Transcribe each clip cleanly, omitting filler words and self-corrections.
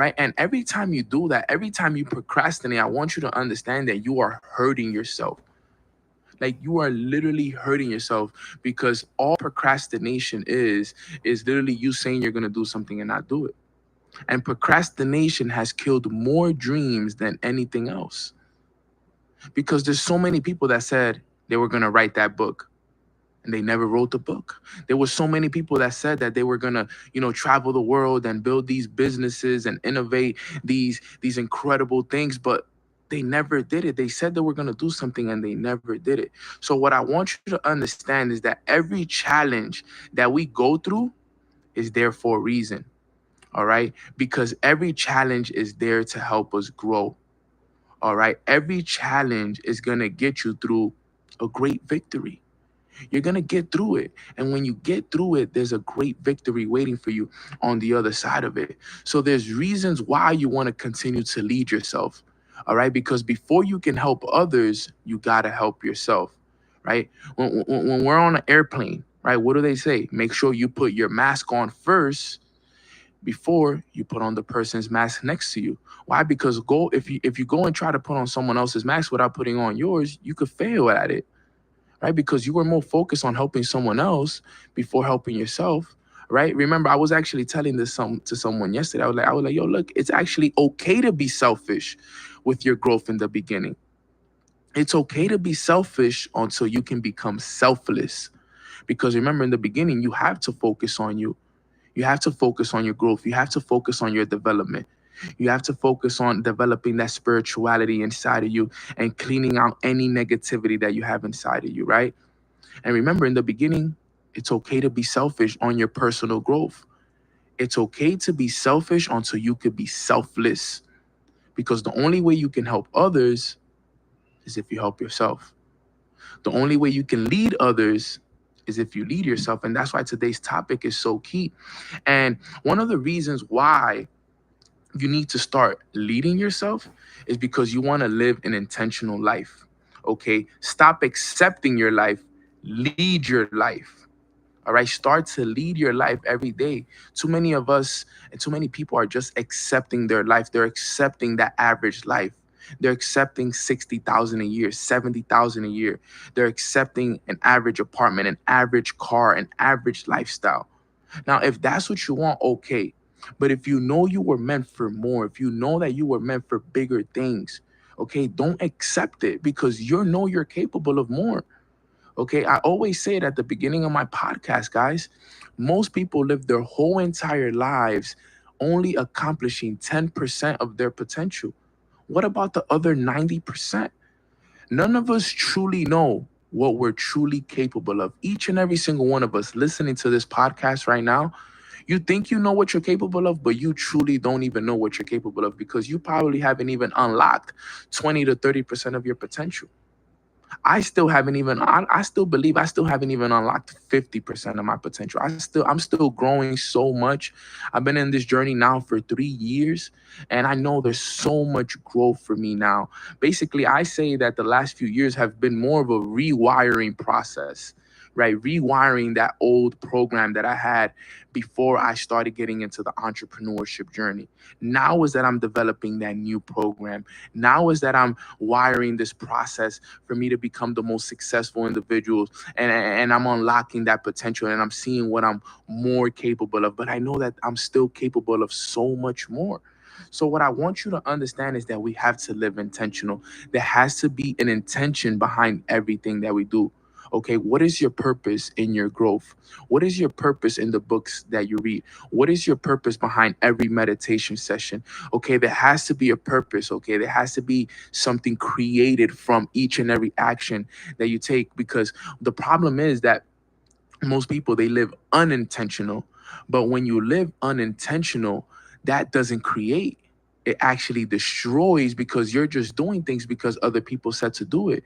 right? And every time you do that, every time you procrastinate, I want you to understand that you are hurting yourself. Like, you are literally hurting yourself, because all procrastination is literally you saying you're going to do something and not do it. And procrastination has killed more dreams than anything else, because there's so many people that said they were going to write that book and they never wrote the book. There were so many people that said that they were going to, travel the world and build these businesses and innovate these incredible things, but they never did it. They said they were going to do something and they never did it. So what I want you to understand is that every challenge that we go through is there for a reason. All right? Because every challenge is there to help us grow. All right? Every challenge is going to get you through a great victory. You're going to get through it. And when you get through it, there's a great victory waiting for you on the other side of it. So there's reasons why you want to continue to lead yourself. All right. Because before you can help others, you got to help yourself. Right. When we're on an airplane, right, what do they say? Make sure you put your mask on first before you put on the person's mask next to you. Why? Because if you go and try to put on someone else's mask without putting on yours, you could fail at it, right? Because you were more focused on helping someone else before helping yourself, right? Remember, I was actually telling this to someone yesterday. I was like, yo, look, it's actually okay to be selfish with your growth in the beginning. It's okay to be selfish until you can become selfless. Because remember, in the beginning, you have to focus on you. You have to focus on your growth. You have to focus on your development. You have to focus on developing that spirituality inside of you and cleaning out any negativity that you have inside of you, right? And remember, in the beginning, it's okay to be selfish on your personal growth. It's okay to be selfish until you could be selfless. Because the only way you can help others is if you help yourself. The only way you can lead others is if you lead yourself. And that's why today's topic is so key. And one of the reasons why you need to start leading yourself is because you want to live an intentional life. Okay? Stop accepting your life, lead your life. All right, start to lead your life every day. Too many of us and too many people are just accepting their life. They're accepting that average life. They're accepting 60,000 a year, 70,000 a year. They're accepting an average apartment, an average car, an average lifestyle. Now, if that's what you want, okay. But if you know you were meant for more, if you know that you were meant for bigger things, okay, don't accept it, because you know you're capable of more. Okay, I always say it at the beginning of my podcast, guys. Most people live their whole entire lives only accomplishing 10% of their potential. What about the other 90%? None of us truly know what we're truly capable of. Each and every single one of us listening to this podcast right now, you think you know what you're capable of, but you truly don't even know what you're capable of, because you probably haven't even unlocked 20 to 30% of your potential. I still believe I still haven't even unlocked 50% of my potential. I'm still growing so much. I've been in this journey now for 3 years, and I know there's so much growth for me now. Basically, I say that the last few years have been more of a rewiring process, right? Rewiring that old program that I had before I started getting into the entrepreneurship journey. Now is that I'm developing that new program. Now is that I'm wiring this process for me to become the most successful individuals, and I'm unlocking that potential, and I'm seeing what I'm more capable of. But I know that I'm still capable of so much more. So what I want you to understand is that we have to live intentional. There has to be an intention behind everything that we do. Okay, what is your purpose in your growth? What is your purpose in the books that you read? What is your purpose behind every meditation session? Okay, there has to be a purpose. Okay, there has to be something created from each and every action that you take, because the problem is that most people, they live unintentional. But when you live unintentional, that doesn't create, it actually destroys, because you're just doing things because other people said to do it.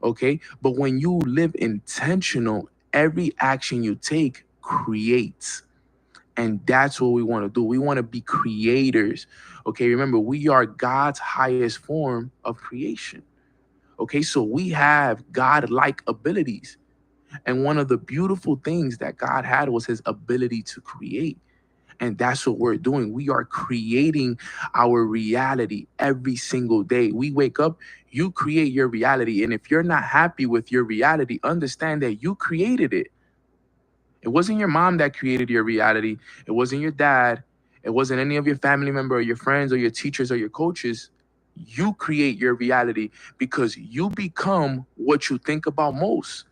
Okay, but when you live intentional, every action you take creates. And that's what we want to do. We want to be creators. Okay, remember, we are God's highest form of creation. Okay, so we have God-like abilities. And one of the beautiful things that God had was his ability to create. And that's what we're doing. We are creating our reality every single day. We wake up, you create your reality. And if you're not happy with your reality, understand that you created it. It wasn't your mom that created your reality. It wasn't your dad. It wasn't any of your family member or your friends or your teachers or your coaches. You create your reality because you become what you think about most.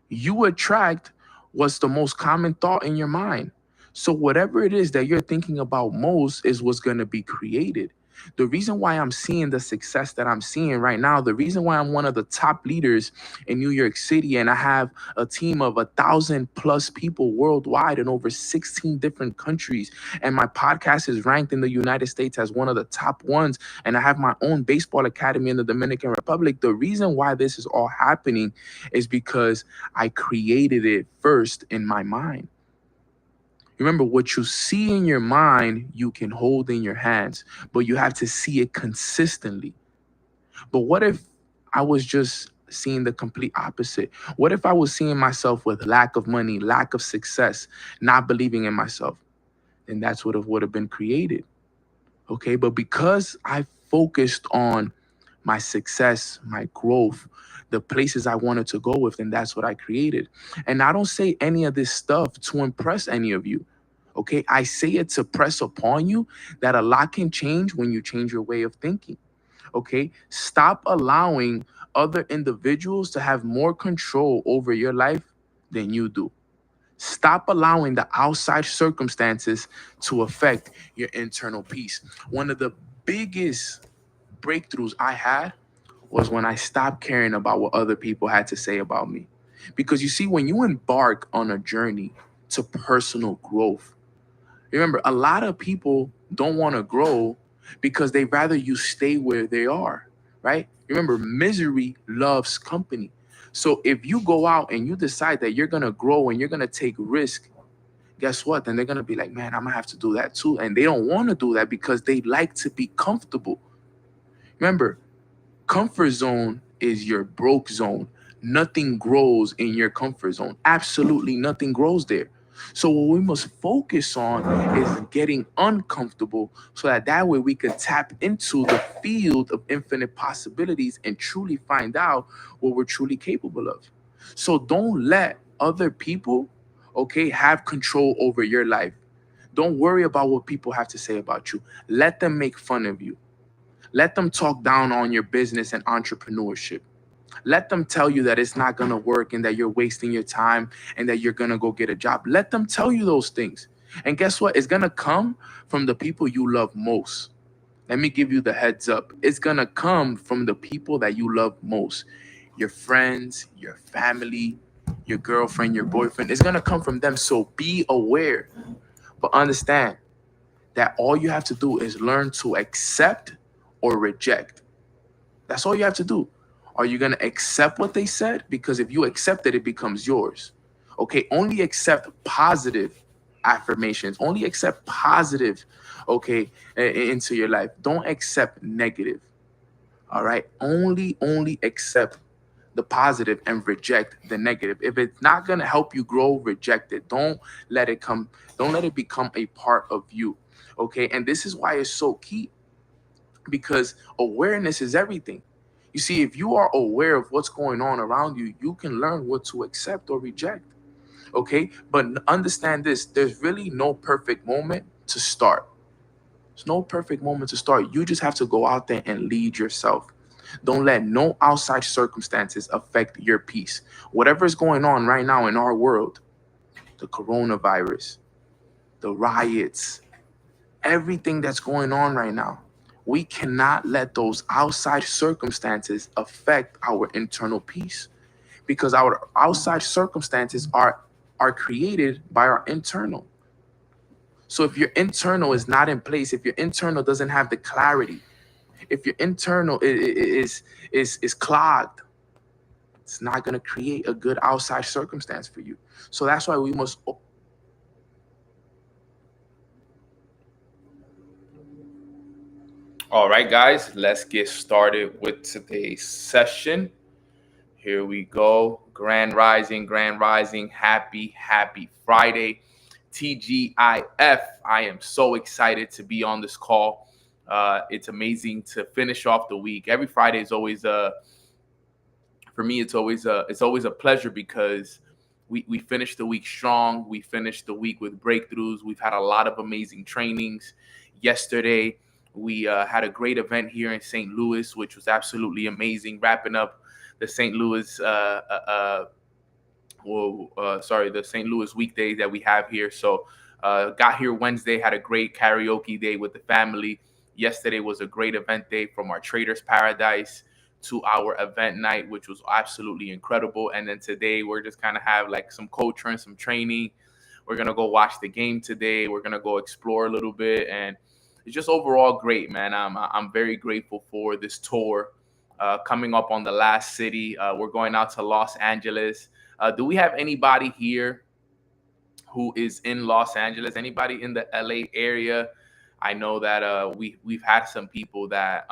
You attract what's the most common thought in your mind. So whatever it is that you're thinking about most is what's going to be created. The reason why I'm seeing the success that I'm seeing right now, the reason why I'm one of the top leaders in New York City, and I have a team of 1,000+ people worldwide in over 16 different countries, and my podcast is ranked in the United States as one of the top ones, and I have my own baseball academy in the Dominican Republic. The reason why this is all happening is because I created it first in my mind. Remember, what you see in your mind, you can hold in your hands, but you have to see it consistently. But what if I was just seeing the complete opposite? What if I was seeing myself with lack of money, lack of success, not believing in myself? Then that's what would have been created. Okay. But because I focused on my success, my growth, the places I wanted to go with, and that's what I created. And I don't say any of this stuff to impress any of you. Okay. I say it to press upon you that a lot can change when you change your way of thinking. Okay. Stop allowing other individuals to have more control over your life than you do. Stop allowing the outside circumstances to affect your internal peace. One of the biggest breakthroughs I had was when I stopped caring about what other people had to say about me. Because you see, when you embark on a journey to personal growth, remember, a lot of people don't want to grow because they rather you stay where they are, right? Remember, misery loves company. So if you go out and you decide that you're going to grow and you're going to take risk, guess what? Then they're going to be like, man, I'm going to have to do that too. And they don't want to do that because they like to be comfortable. Remember, comfort zone is your broke zone. Nothing grows in your comfort zone. Absolutely nothing grows there. So what we must focus on is getting uncomfortable so that way we could tap into the field of infinite possibilities and truly find out what we're truly capable of. So don't let other people, okay, have control over your life. Don't worry about what people have to say about you. Let them make fun of you. Let them talk down on your business and entrepreneurship. Let them tell you that it's not going to work and that you're wasting your time and that you're going to go get a job. Let them tell you those things. And guess what? It's going to come from the people you love most. Let me give you the heads up. It's going to come from the people that you love most. Your friends, your family, your girlfriend, your boyfriend. It's going to come from them. So be aware. But understand that all you have to do is learn to accept or reject. That's all you have to do. Are you going to accept what they said? Because if you accept it, it becomes yours. Okay. Only accept positive affirmations. Only accept positive, okay, into your life. Don't accept negative. All right. Only accept the positive and reject the negative. If it's not going to help you grow, reject it. Let it come. Don't let it become a part of you. Okay. And this is why it's so key, because awareness is everything. You see, if you are aware of what's going on around you, you can learn what to accept or reject. Okay. But understand this, there's really no perfect moment to start. There's no perfect moment to start. You just have to go out there and lead yourself. Don't let no outside circumstances affect your peace. Whatever is going on right now in our world, the coronavirus, the riots, everything that's going on right now, we cannot let those outside circumstances affect our internal peace, because our outside circumstances are created by our internal. So if your internal is not in place, if your internal doesn't have the clarity, if your internal is clogged, it's not going to create a good outside circumstance for you. So that's why we must. All right, guys, let's get started with today's session. Here we go. Grand Rising, Grand Rising. Happy Friday. TGIF. I am so excited to be on this call. It's amazing to finish off the week. Every Friday is always for me. It's always a pleasure because we finish the week strong. We finish the week with breakthroughs. We've had a lot of amazing trainings. Yesterday, we had a great event here in St. Louis, which was absolutely amazing. Wrapping up the St. Louis, the St. Louis weekdays that we have here. So, got here Wednesday, had a great karaoke day with the family. Yesterday was a great event day from our Traders Paradise to our event night, which was absolutely incredible. And then today we're just kind of have like some culture and some training. We're gonna go watch the game today. We're gonna go explore a little bit, and it's just overall great, man. I'm very grateful for this tour. Coming up on the last city, we're going out to Los Angeles. Do we have anybody here who is in Los Angeles? Anybody in the LA area? I know that we've had some people that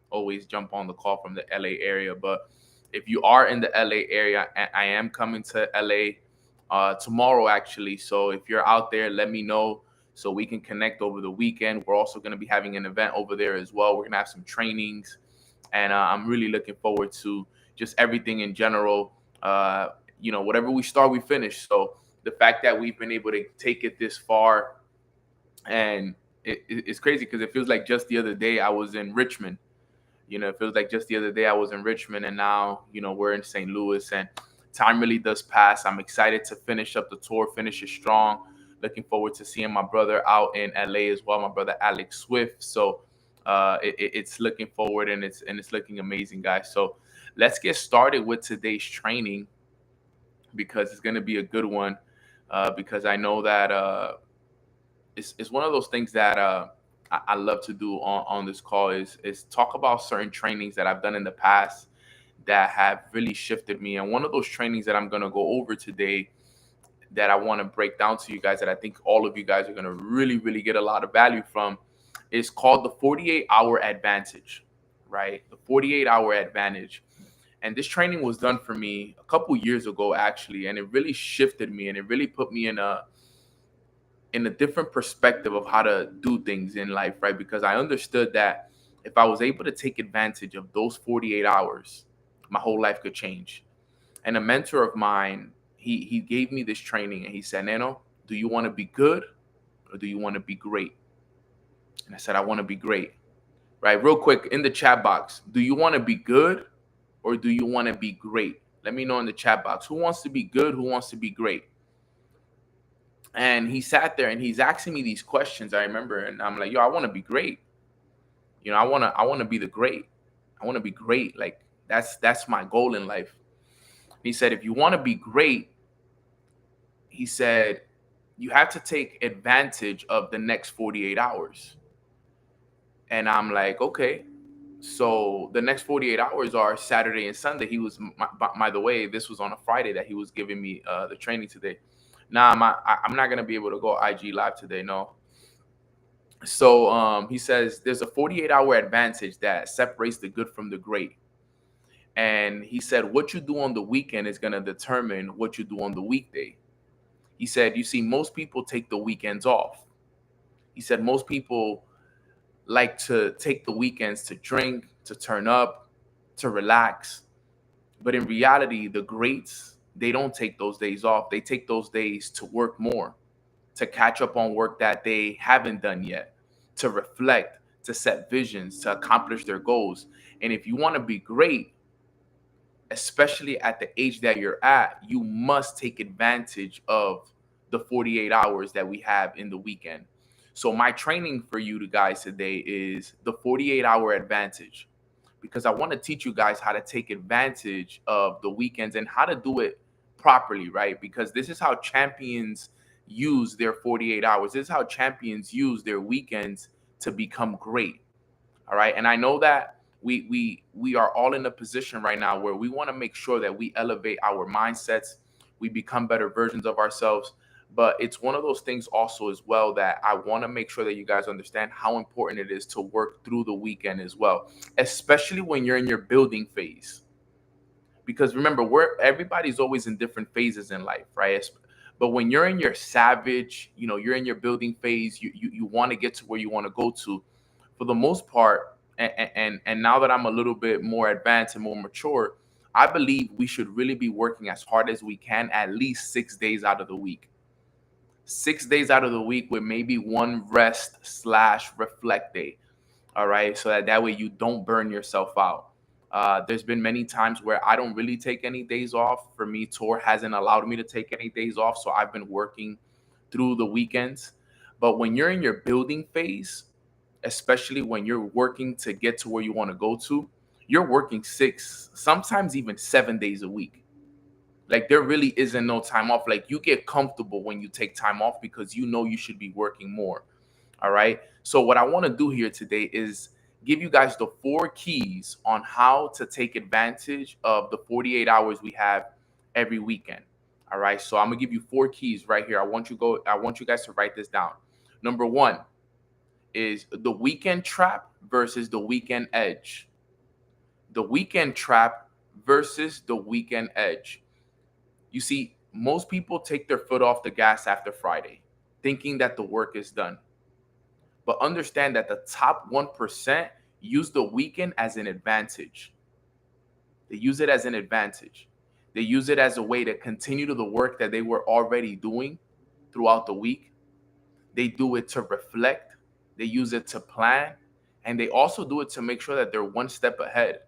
always jump on the call from the LA area, but if you are in the LA area, I am coming to LA tomorrow actually. So if you're out there, let me know so we can connect over the weekend. We're also going to be having an event over there as well. We're going to have some trainings, and I'm really looking forward to just everything in general. Whatever we start, we finish. So the fact that we've been able to take it this far, and it's crazy because it feels like just the other day I was in Richmond. It feels like just the other day I was in Richmond, and now, we're in St. Louis, and time really does pass. I'm excited to finish up the tour, finish it strong. Looking forward to seeing my brother out in LA as well, my brother Alex Swift. So it's looking forward, and it's looking amazing, guys. So let's get started with today's training because it's going to be a good one. Because I know that it's one of those things that I love to do on this call is talk about certain trainings that I've done in the past that have really shifted me. And one of those trainings that I'm going to go over today that I want to break down to you guys, that I think all of you guys are going to really, really get a lot of value from, is called the 48-hour advantage, right? The 48-hour advantage. And this training was done for me a couple years ago, actually, and it really shifted me, and it really put me in a different perspective of how to do things in life, right? Because I understood that if I was able to take advantage of those 48 hours, my whole life could change. And a mentor of mine, he gave me this training, and he said, Neno, do you want to be good or do you want to be great? And I said, I want to be great, right? Real quick, in the chat box, do you want to be good or do you want to be great? Let me know in the chat box. Who wants to be good? Who wants to be great? And he sat there and he's asking me these questions. I remember, and I'm like, yo, I want to be great. I want to be the great. I want to be great. Like that's my goal in life. He said, if you want to be great, he said, you have to take advantage of the next 48 hours. And I'm like, okay. So the next 48 hours are Saturday and Sunday. He was, by the way, this was on a Friday that he was giving me the training today. Now I'm not gonna be able to go IG live today, no. So he says there's a 48-hour advantage that separates the good from the great. And he said what you do on the weekend is gonna determine what you do on the weekday. He said, you see, most people take the weekends off. He said most people like to take the weekends to drink, to turn up, to relax. But in reality, the greats, they don't take those days off. They take those days to work more, to catch up on work that they haven't done yet, to reflect, to set visions, to accomplish their goals. And if you want to be great, especially at the age that you're at, you must take advantage of the 48 hours that we have in the weekend. So my training for you guys today is the 48-hour advantage, because I want to teach you guys how to take advantage of the weekends and how to do it properly, right? Because this is how champions use their 48 hours. This is how champions use their weekends to become great. All right. And I know that we are all in a position right now where we want to make sure that we elevate our mindsets, we become better versions of ourselves. But it's one of those things also as well that I want to make sure that you guys understand how important it is to work through the weekend as well, especially when you're in your building phase. Because remember, everybody's always in different phases in life, right? But when you're in your savage, you're in your building phase, you want to get to where you want to go to. For the most part, and now that I'm a little bit more advanced and more mature, I believe we should really be working as hard as we can at least 6 days out of the week. 6 days out of the week with maybe one rest slash reflect day. All right. So that way you don't burn yourself out. There's been many times where I don't really take any days off. For me, tour hasn't allowed me to take any days off. So I've been working through the weekends. But when you're in your building phase, especially when you're working to get to where you want to go to, you're working 6, sometimes even 7 days a week. Like there really isn't no time off. Like you get comfortable when you take time off because you know you should be working more. All right. So what I want to do here today is give you guys the 4 keys on how to take advantage of the 48 hours we have every weekend. All right. So I'm gonna give you 4 keys right here. I want you guys to write this down. Number 1 is the weekend trap versus the weekend edge. The weekend trap versus the weekend edge. You see, most people take their foot off the gas after Friday, thinking that the work is done. But understand that the top 1% use the weekend as an advantage. They use it as an advantage. They use it as a way to continue to the work that they were already doing throughout the week. They do it to reflect. They use it to plan. And they also do it to make sure that they're one step ahead.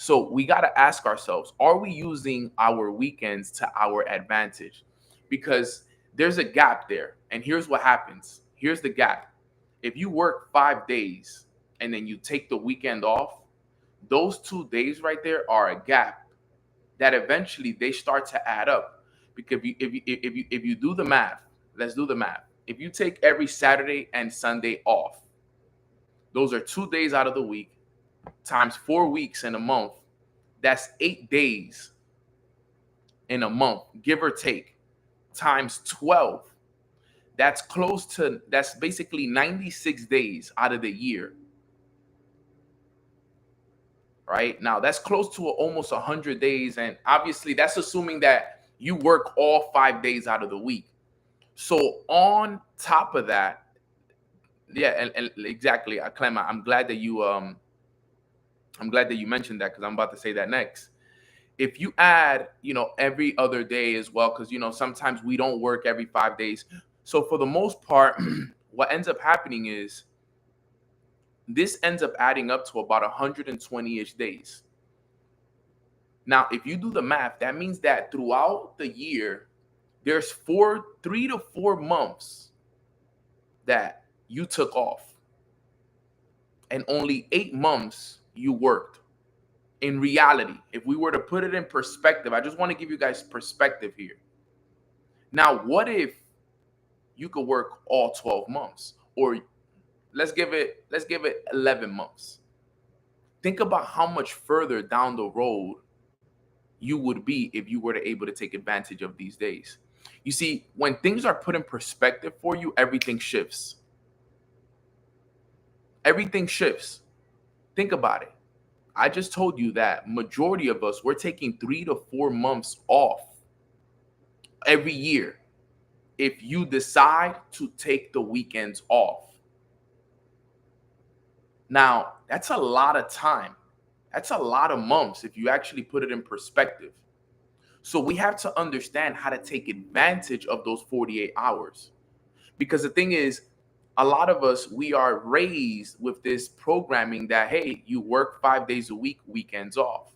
So we got to ask ourselves, are we using our weekends to our advantage? Because there's a gap there. And here's what happens. Here's the gap. If you work 5 days and then you take the weekend off, those 2 days right there are a gap that eventually they start to add up. Because if you do the math, let's do the math. If you take every Saturday and Sunday off, those are 2 days out of the week times 4 weeks in a month. That's 8 days in a month, give or take, times 12. That's basically 96 days out of the year. Right now, that's close to almost 100 days. And obviously, that's assuming that you work all 5 days out of the week. So on top of that, yeah, and exactly, Clema, I'm glad that you mentioned that because I'm about to say that next. If you add, every other day as well, because sometimes we don't work every 5 days. So for the most part, what ends up happening is this ends up adding up to about 120-ish days. Now, if you do the math, that means that throughout the year, there's 3 to 4 months that you took off, and only 8 months you worked. In reality, if we were to put it in perspective, I just want to give you guys perspective here. Now, what if you could work all 12 months? Or let's give it 11 months. Think about how much further down the road you would be if you were to able to take advantage of these days. You see, when things are put in perspective for you, everything shifts. Everything shifts. Think about it. I just told you that majority of us, we're taking 3 to 4 months off every year if you decide to take the weekends off. Now, that's a lot of time. That's a lot of months if you actually put it in perspective. So we have to understand how to take advantage of those 48 hours. Because the thing is, a lot of us, we are raised with this programming that, hey, you work 5 days a week, weekends off.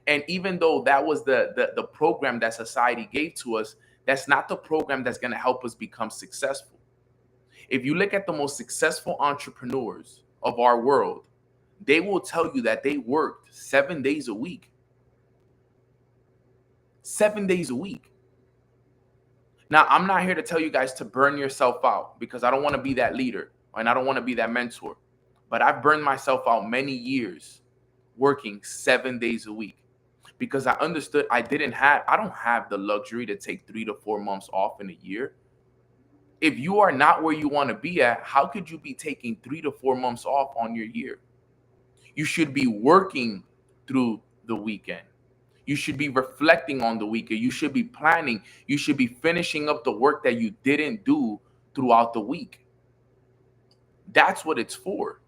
And even though that was the program that society gave to us, that's not the program that's going to help us become successful. If you look at the most successful entrepreneurs of our world, they will tell you that they worked 7 days a week. 7 days a week. Now, I'm not here to tell you guys to burn yourself out because I don't want to be that leader and I don't want to be that mentor. But I've burned myself out many years working 7 days a week because I understood I don't have the luxury to take 3 to 4 months off in a year. If you are not where you want to be at, how could you be taking 3 to 4 months off on your year? You should be working through the weekend. You should be reflecting on the week. You should be planning. You should be finishing up the work that you didn't do throughout the week. That's what it's for.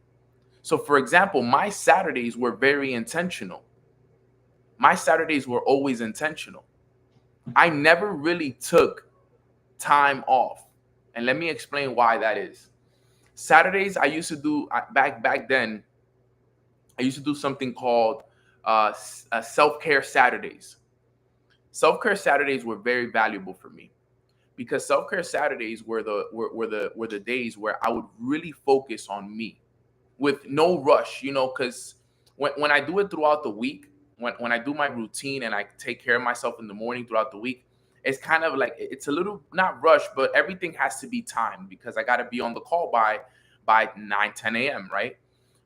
So, for example, my Saturdays were very intentional. My Saturdays were always intentional. I never really took time off. And let me explain why that is. Saturdays, I used to do back then. I used to do something called self-care Saturdays. Self-care Saturdays were very valuable for me because self-care Saturdays were the days where I would really focus on me with no rush, because when I do it throughout the week, when I do my routine and I take care of myself in the morning throughout the week, it's kind of like it's a little not rushed, but everything has to be timed because I got to be on the call by 9 10 a.m., right?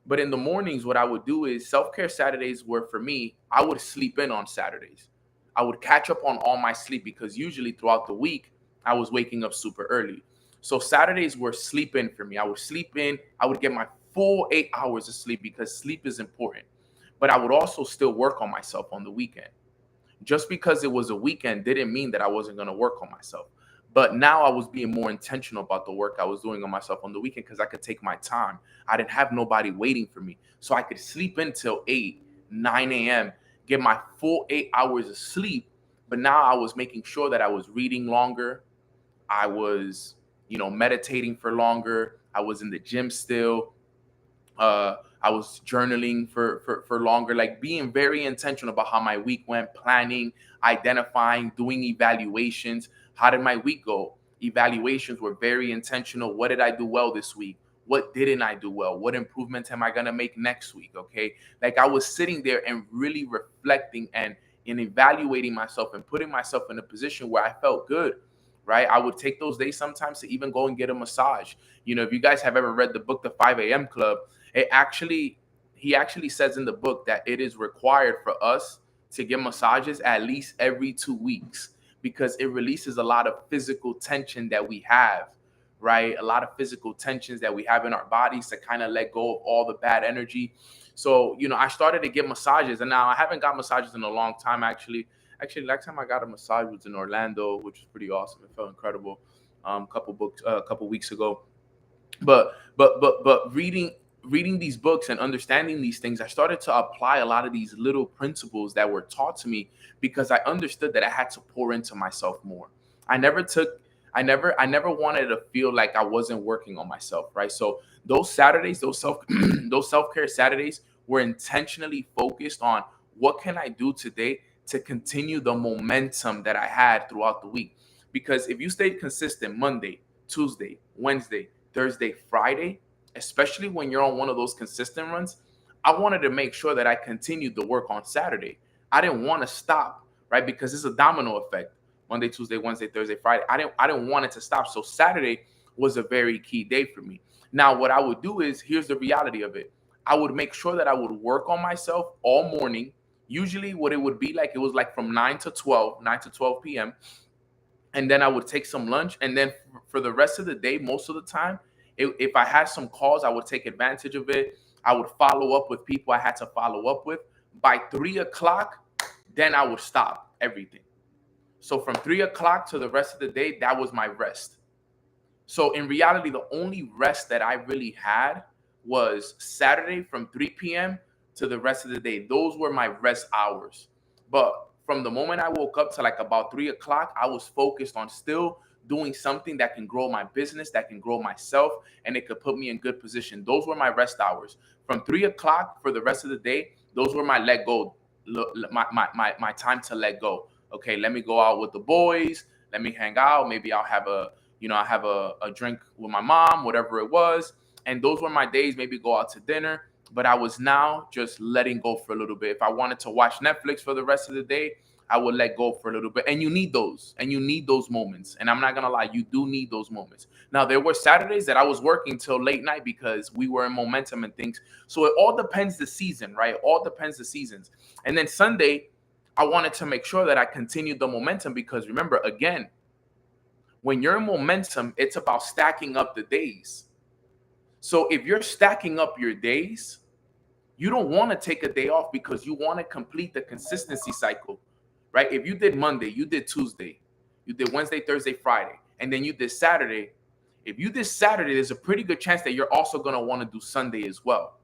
But in the mornings, what I would do is self-care Saturdays were for me, I would sleep in on Saturdays. I would catch up on all my sleep because usually throughout the week, I was waking up super early. So Saturdays were sleep in for me. I would sleep in, I would get my full 8 hours of sleep because sleep is important. But I would also still work on myself on the weekend. Just because it was a weekend didn't mean that I wasn't going to work on myself. But now I was being more intentional about the work I was doing on myself on the weekend because I could take my time. I didn't have nobody waiting for me. So I could sleep until 8, 9 a.m., get my full 8 hours of sleep. But now I was making sure that I was reading longer. I was, meditating for longer. I was in the gym still. I was journaling for longer, like being very intentional about how my week went, planning, identifying, doing evaluations. How did my week go? Evaluations were very intentional. What did I do well this week? What didn't I do well? What improvements am I going to make next week? Okay. Like I was sitting there and really reflecting and in evaluating myself and putting myself in a position where I felt good, right? I would take those days sometimes to even go and get a massage. If you guys have ever read the book, The 5 a.m. Club, he actually says in the book that it is required for us to get massages at least every 2 weeks because it releases a lot of physical tension that we have, right? A lot of physical tensions that we have in our bodies to kind of let go of all the bad energy. So, I started to get massages, and now I haven't got massages in a long time, actually. Actually, last time I got a massage was in Orlando, which was pretty awesome. It felt incredible. A couple weeks ago. But reading these books and understanding these things, I started to apply a lot of these little principles that were taught to me because I understood that I had to pour into myself more. I never wanted to feel like I wasn't working on myself, right? So those Saturdays, those self-care Saturdays were intentionally focused on what can I do today to continue the momentum that I had throughout the week. Because if you stayed consistent Monday, Tuesday, Wednesday, Thursday, Friday, especially when you're on one of those consistent runs, I wanted to make sure that I continued the work on Saturday. I didn't want to stop, right? Because it's a domino effect. Monday, Tuesday, Wednesday, Thursday, Friday. I didn't want it to stop. So Saturday was a very key day for me. Now, what I would do is here's the reality of it. I would make sure that I would work on myself all morning. Usually what it would be like, it was like from 9 to 12 p.m. And then I would take some lunch. And then for the rest of the day, most of the time, if I had some calls, I would take advantage of it. I would follow up with people I had to follow up with. By 3 o'clock, then I would stop everything. So from 3 o'clock to the rest of the day, that was my rest. So in reality, the only rest that I really had was Saturday from 3 p.m. to the rest of the day. Those were my rest hours. But from the moment I woke up to like about 3 o'clock, I was focused on still doing something that can grow my business, that can grow myself, and it could put me in good position. Those were my rest hours. From 3 o'clock for the rest of the day, those were my let go, my time to let go. Okay, let me go out with the boys. Let me hang out. Maybe I'll have a drink with my mom, whatever it was. And those were my days, maybe go out to dinner. But I was now just letting go for a little bit. If I wanted to watch Netflix for the rest of the day, I would let go for a little bit. And you need those. And you need those moments. And I'm not going to lie, you do need those moments. Now, there were Saturdays that I was working till late night because we were in momentum and things. So it all depends the season, right? All depends the seasons. And then Sunday, I wanted to make sure that I continued the momentum because remember, again, when you're in momentum, it's about stacking up the days. So if you're stacking up your days, You don't want to take a day off because you want to complete the consistency cycle, right? If you did Monday, you did Tuesday, you did Wednesday, Thursday, Friday, and then you did Saturday. If you did Saturday, there's a pretty good chance that you're also going to want to do Sunday as well,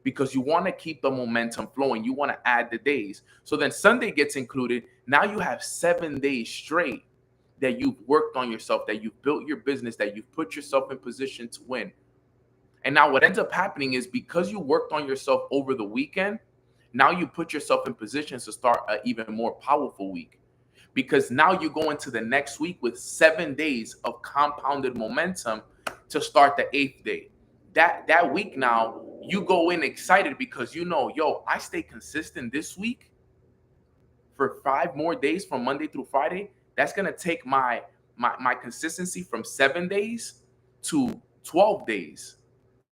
because you want to keep the momentum flowing. You want to add the days. So then Sunday gets included. Now you have 7 days straight that you've worked on yourself, that you've built your business, that you've put yourself in position to win. And now what ends up happening is, because you worked on yourself over the weekend, now you put yourself in positions to start an even more powerful week. Because now you go into the next week with 7 days of compounded momentum to start the 8th day. That week now, you go in excited because you know, yo, I stay consistent this week for 5 more days from Monday through Friday. That's gonna take my consistency from 7 days to 12 days.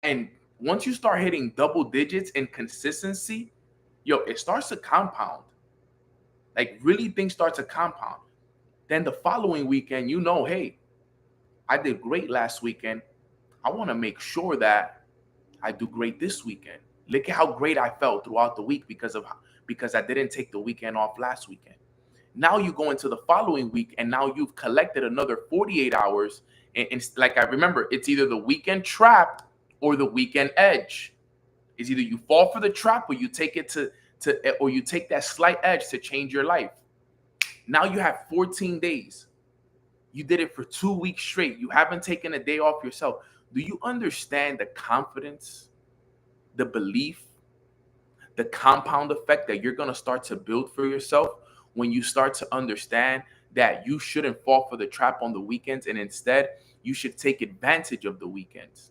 And once you start hitting double digits in consistency, yo, it starts to compound. Like, really, things start to compound. Then the following weekend, you know, hey, I did great last weekend. I want to make sure that I do great this weekend. Look at how great I felt throughout the week because I didn't take the weekend off last weekend. Now you go into the following week, and now you've collected another 48 hours. And like, I remember, it's either the weekend trap or the weekend edge. Is either you fall for the trap, or you take it or you take that slight edge to change your life. Now you have 14 days. You did it for 2 weeks straight. You haven't taken a day off yourself. Do you understand the confidence, the belief, the compound effect that you're going to start to build for yourself when you start to understand that you shouldn't fall for the trap on the weekends, and instead you should take advantage of the weekends?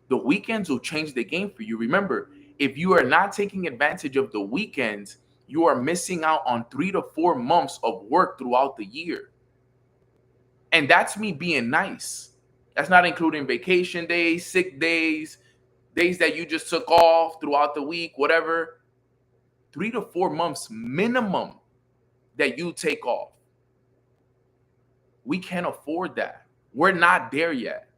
The weekends will change the game for you. Remember, if you are not taking advantage of the weekends, you are missing out on 3 to 4 months of work throughout the year. And that's me being nice. That's not including vacation days, sick days, days that you just took off throughout the week, whatever. 3 to 4 months minimum that you take off. We can't afford that. We're not there yet.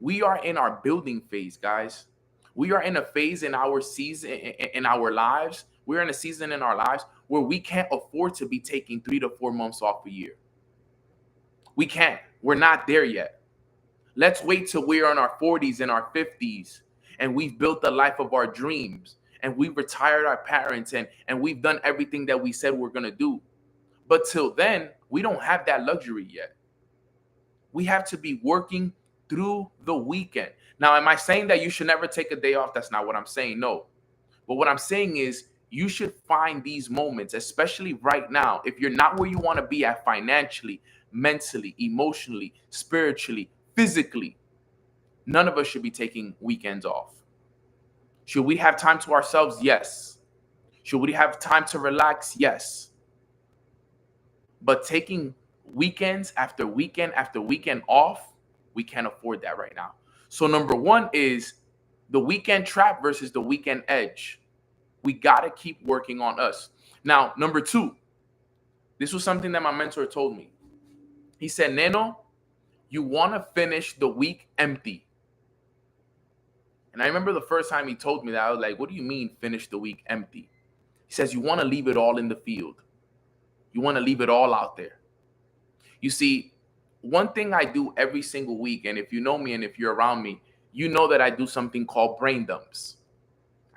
We are in our building phase, guys. We are in a phase in our season, in our lives. We're in a season in our lives where we can't afford to be taking 3 to 4 months off a year. We can't. We're not there yet. Let's wait till we're in our 40s and our 50s, and we've built the life of our dreams, and we've retired our parents, and we've done everything that we said we're going to do. But till then, we don't have that luxury yet. We have to be working through the weekend. Now, am I saying that you should never take a day off? That's not what I'm saying. No. But what I'm saying is, you should find these moments, especially right now. If you're not where you want to be at financially, mentally, emotionally, spiritually, physically, none of us should be taking weekends off. Should we have time to ourselves? Yes. Should we have time to relax? Yes. But taking weekends after weekend after weekend off, we can't afford that right now. So number one is the weekend trap versus the weekend edge. We got to keep working on us. Now, number two, this was something that my mentor told me. He said, Neno, you want to finish the week empty. And I remember the first time he told me that, I was like, what do you mean finish the week empty? He says, you want to leave it all in the field. You want to leave it all out there. You see, one thing I do every single week, and if you know me and if you're around me, you know that I do something called brain dumps.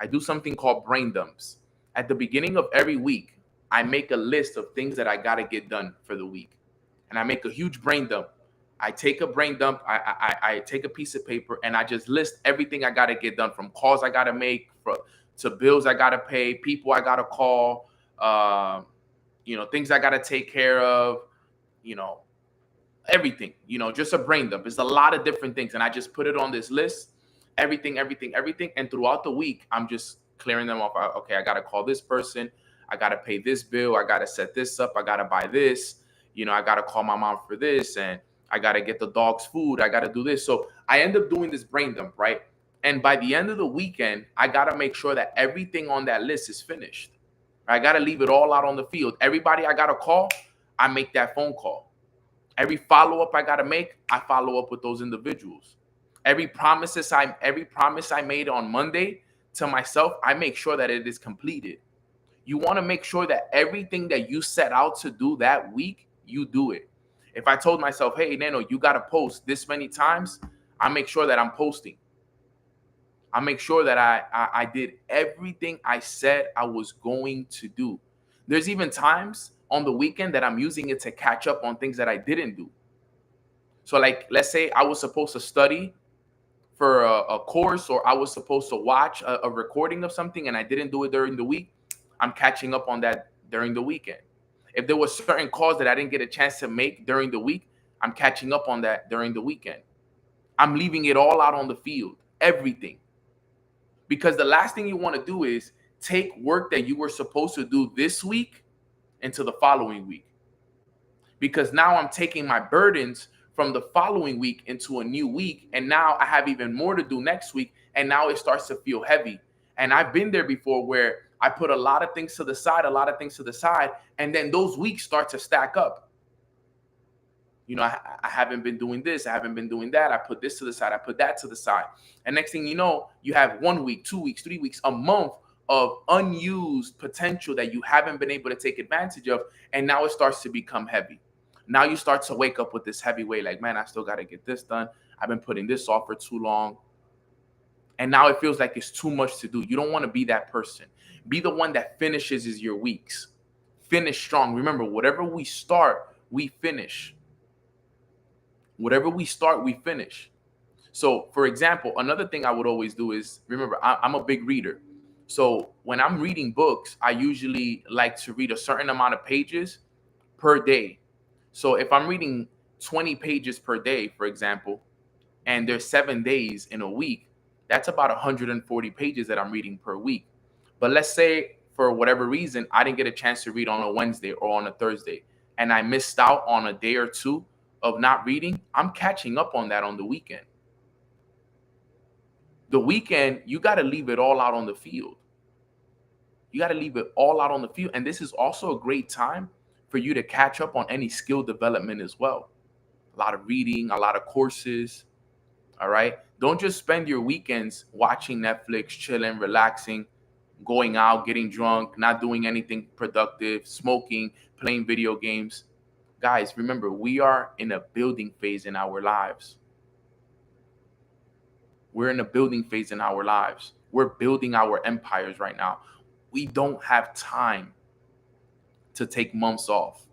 I do something called brain dumps. At the beginning of every week, I make a list of things that I got to get done for the week. And I make a huge brain dump. I take a brain dump. I take a piece of paper and I just list everything I got to get done, from calls I got to make to bills I got to pay, people I got to call, things I got to take care of, everything, just a brain dump. It's a lot of different things. And I just put it on this list, everything. And throughout the week, I'm just clearing them off. Okay, I got to call this person. I got to pay this bill. I got to set this up. I got to buy this. I got to call my mom for this. And I got to get the dogs food. I got to do this. So I end up doing this brain dump, right? And by the end of the weekend, I got to make sure that everything on that list is finished. I got to leave it all out on the field. Everybody I got to call, I make that phone call. Every follow-up I got to make, I follow up with those individuals. Every promise I made on Monday to myself, I make sure that it is completed. You want to make sure that everything that you set out to do that week, you do it. If I told myself, hey, Nano, you got to post this many times, I make sure that I'm posting. I make sure that I did everything I said I was going to do. There's even times on the weekend that I'm using it to catch up on things that I didn't do. So like, let's say I was supposed to study for a course, or I was supposed to watch a recording of something and I didn't do it during the week. I'm catching up on that during the weekend. If there was certain calls that I didn't get a chance to make during the week, I'm catching up on that during the weekend. I'm leaving it all out on the field, everything. Because the last thing you want to do is take work that you were supposed to do this week into the following week. Because now I'm taking my burdens from the following week into a new week. And now I have even more to do next week. And now it starts to feel heavy. And I've been there before where I put a lot of things to the side, and then those weeks start to stack up. You know, I haven't been doing this, I haven't been doing that. I put this to the side, I put that to the side. And next thing you know, you have 1 week, 2 weeks, 3 weeks, a month of unused potential that you haven't been able to take advantage of. And now it starts to become heavy. Now you start to wake up with this heavy weight, like, man, I still got to get this done. I've been putting this off for too long. And now it feels like it's too much to do. You don't want to be that person. Be the one that finishes your weeks. Finish strong. Remember, whatever we start, we finish. Whatever we start, we finish. So, for example, another thing I would always do is, remember, I'm a big reader. So when I'm reading books, I usually like to read a certain amount of pages per day. So if I'm reading 20 pages per day, for example, and there's 7 days in a week, that's about 140 pages that I'm reading per week. But let's say for whatever reason, I didn't get a chance to read on a Wednesday or on a Thursday, and I missed out on a day or two of not reading. I'm catching up on that on the weekend. The weekend, you got to leave it all out on the field. You got to leave it all out on the field. And this is also a great time for you to catch up on any skill development as well. A lot of reading, a lot of courses. All right. Don't just spend your weekends watching Netflix, chilling, relaxing, going out, getting drunk, not doing anything productive, smoking, playing video games. Guys, remember, we are in a building phase in our lives. We're in a building phase in our lives. We're building our empires right now. We don't have time to take months off.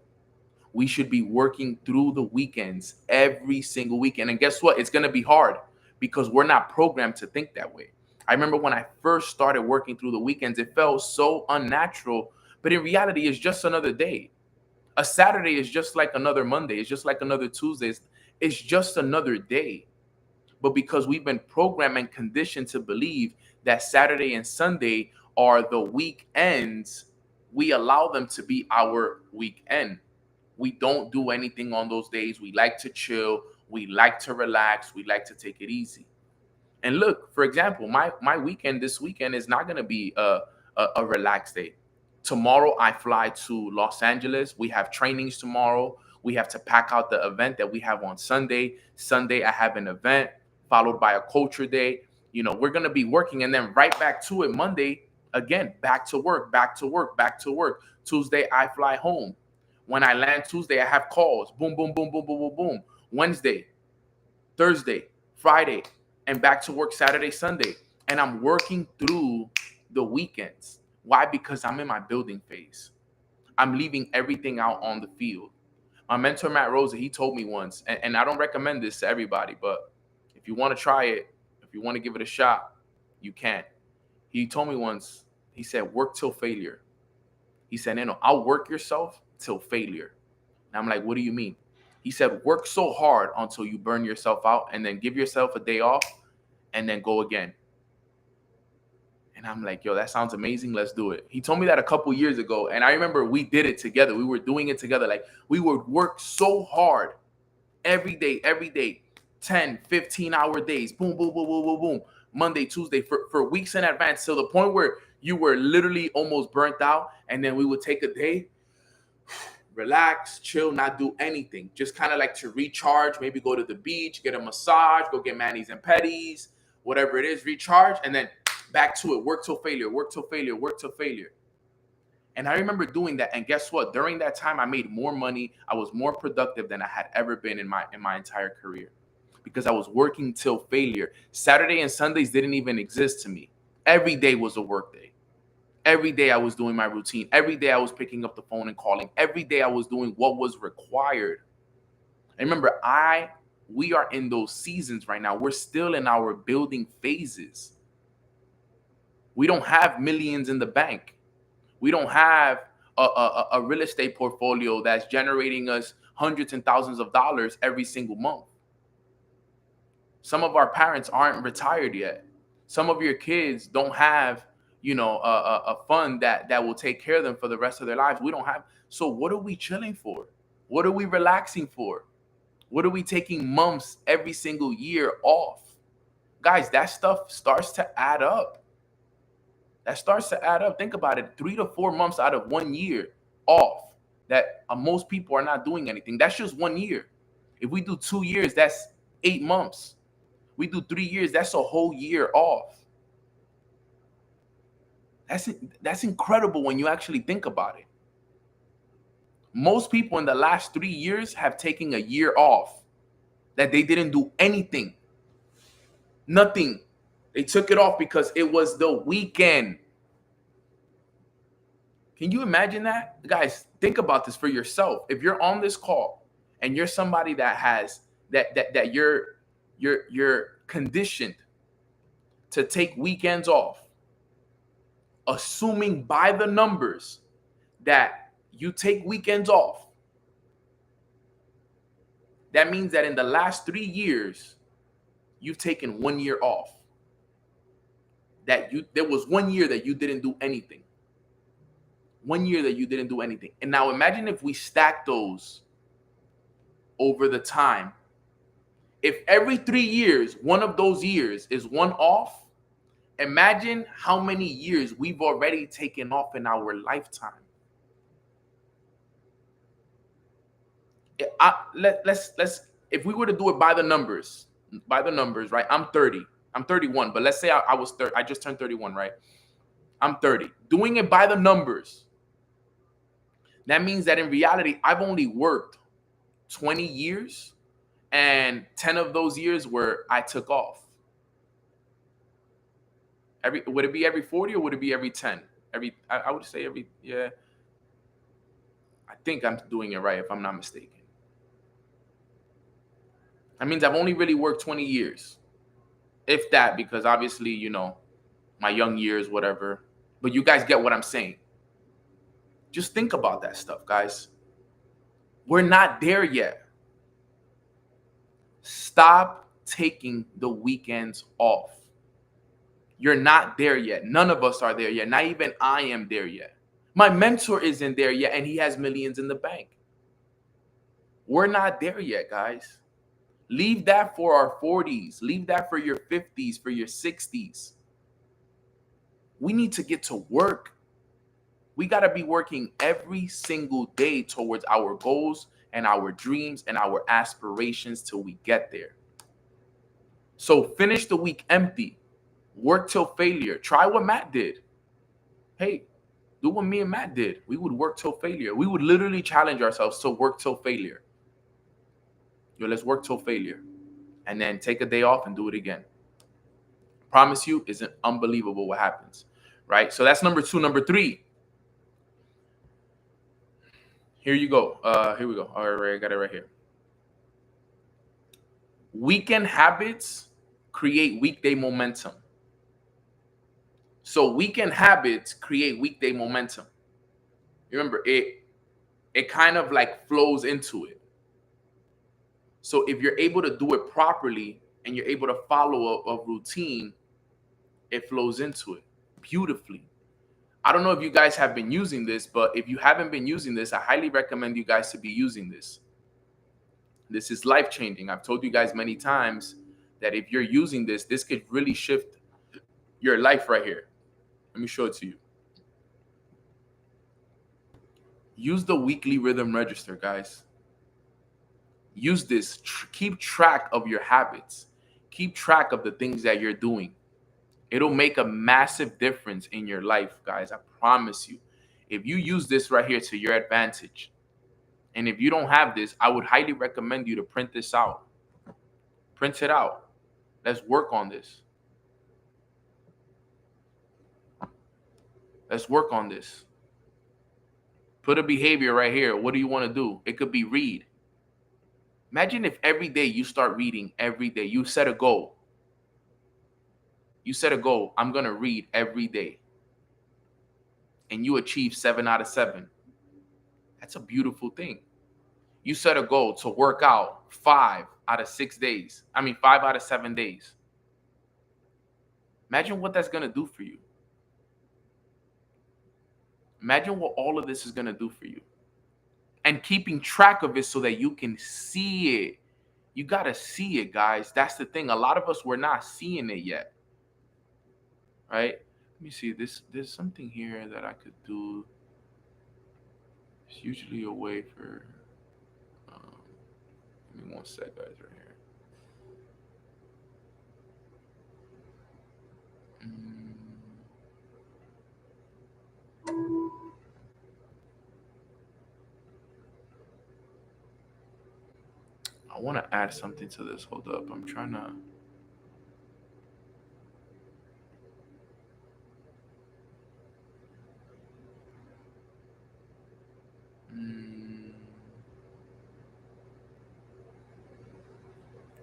We should be working through the weekends every single weekend. And guess what? It's going to be hard because we're not programmed to think that way. I remember when I first started working through the weekends, it felt so unnatural. But in reality, it's just another day. A Saturday is just like another Monday. It's just like another Tuesday. It's just another day. But because we've been programmed and conditioned to believe that Saturday and Sunday are the weekends, we allow them to be our weekend. We don't do anything on those days. We like to chill. We like to relax. We like to take it easy. And look, for example, my weekend this weekend is not going to be a relaxed day. Tomorrow, I fly to Los Angeles. We have trainings tomorrow. We have to pack out the event that we have on Sunday. Sunday, I have an event followed by a culture day. You know, we're going to be working and then right back to it Monday. Again, back to work, back to work, back to work. Tuesday, I fly home. When I land Tuesday, I have calls. Boom, boom, boom, boom, boom, boom, boom. Wednesday, Thursday, Friday, and back to work Saturday, Sunday. And I'm working through the weekends. Why? Because I'm in my building phase. I'm leaving everything out on the field. My mentor, Matt Rosa, he told me once, and I don't recommend this to everybody, but if you want to try it, if you want to give it a shot, you can. He told me once, he said, work till failure. He said, I'll work yourself till failure. And I'm like, what do you mean? He said, work so hard until you burn yourself out and then give yourself a day off and then go again. And I'm like, yo, that sounds amazing. Let's do it. He told me that a couple years ago. And I remember we did it together. We were doing it together. Like we would work so hard every day, 10, 15-hour days. Boom, boom, boom, boom, boom, boom. Monday, Tuesday for weeks in advance to the point where you were literally almost burnt out. And then we would take a day, relax, chill, not do anything. Just kind of like to recharge, maybe go to the beach, get a massage, go get manis and petties, whatever it is, recharge, and then Back to it, work till failure, work till failure, work till failure. And I remember doing that. And guess what? During that time, I made more money. I was more productive than I had ever been in my entire career because I was working till failure. Saturday and Sundays didn't even exist to me. Every day was a work day. Every day I was doing my routine. Every day I was picking up the phone and calling. Every day I was doing what was required. And remember, we are in those seasons right now. We're still in our building phases. We don't have millions in the bank. We don't have a real estate portfolio that's generating us hundreds and thousands of dollars every single month. Some of our parents aren't retired yet. Some of your kids don't have, a fund that will take care of them for the rest of their lives. We don't have. So what are we chilling for? What are we relaxing for? What are we taking months every single year off? Guys, that stuff starts to add up. That starts to add up. Think about it. 3 to 4 months out of 1 year off that most people are not doing anything. That's just 1 year. If we do 2 years, that's 8 months. We do 3 years, that's a whole year off. That's incredible when you actually think about it. Most people in the last 3 years have taken a year off that they didn't do anything. Nothing. They took it off because it was the weekend. Can you imagine that? Guys, think about this for yourself. If you're on this call and you're somebody that has that you're conditioned to take weekends off, assuming by the numbers that you take weekends off, that means that in the last 3 years, you've taken 1 year off. There was 1 year that you didn't do anything. 1 year that you didn't do anything. And now imagine if we stack those over the time. If every 3 years, one of those years is one off, imagine how many years we've already taken off in our lifetime. Let's if we were to do it by the numbers, right? I'm 30. I'm 31, but let's say I was 30. I just turned 31, right? I'm 30. Doing it by the numbers, that means that in reality, I've only worked 20 years, and 10 of those years where I took off. Would it be every 40 or would it be every 10? I would say yeah. I think I'm doing it right if I'm not mistaken. That means I've only really worked 20 years. If that, because obviously, my young years, whatever. But you guys get what I'm saying. Just think about that stuff, guys. We're not there yet. Stop taking the weekends off. You're not there yet. None of us are there yet. Not even I am there yet. My mentor isn't there yet, and he has millions in the bank. We're not there yet, guys. Leave that for our 40s. Leave that for your 50s, for your 60s. We need to get to work. We got to be working every single day towards our goals and our dreams and our aspirations till we get there. So finish the week empty. Work till failure. Try what Matt did. Hey, do what me and Matt did. We would work till failure. We would literally challenge ourselves to work till failure. Let's work till failure. And then take a day off and do it again. Promise you, it's unbelievable what happens. Right? So that's number 2. Number 3. Here you go. Here we go. All right, I got it right here. Weekend habits create weekday momentum. So weekend habits create weekday momentum. Remember, it kind of like flows into it. So if you're able to do it properly and you're able to follow a routine, it flows into it beautifully. I don't know if you guys have been using this, but if you haven't been using this, I highly recommend you guys to be using this. This is life-changing. I've told you guys many times that if you're using this could really shift your life right here. Let me show it to you. Use the weekly rhythm register, guys. Use this. Keep track of your habits. Keep track of the things that you're doing. It'll make a massive difference in your life, guys. I promise you. If you use this right here to your advantage, and if you don't have this, I would highly recommend you to print this out. Print it out. Let's work on this. Let's work on this. Put a behavior right here. What do you want to do? It could be read. Imagine if every day you start reading every day. You set a goal. You set a goal. I'm going to read every day. And you achieve 7 out of 7. That's a beautiful thing. You set a goal to work out 5 out of 6 days. 5 out of 7 days. Imagine what that's going to do for you. Imagine what all of this is going to do for you. And keeping track of it so that you can see it. You got to see it, guys. That's the thing. A lot of us, we're not seeing it yet. Right? Let me see. There's something here that I could do. It's usually a way for... give me one sec, guys, right here. I want to add something to this. Hold up. I'm trying to...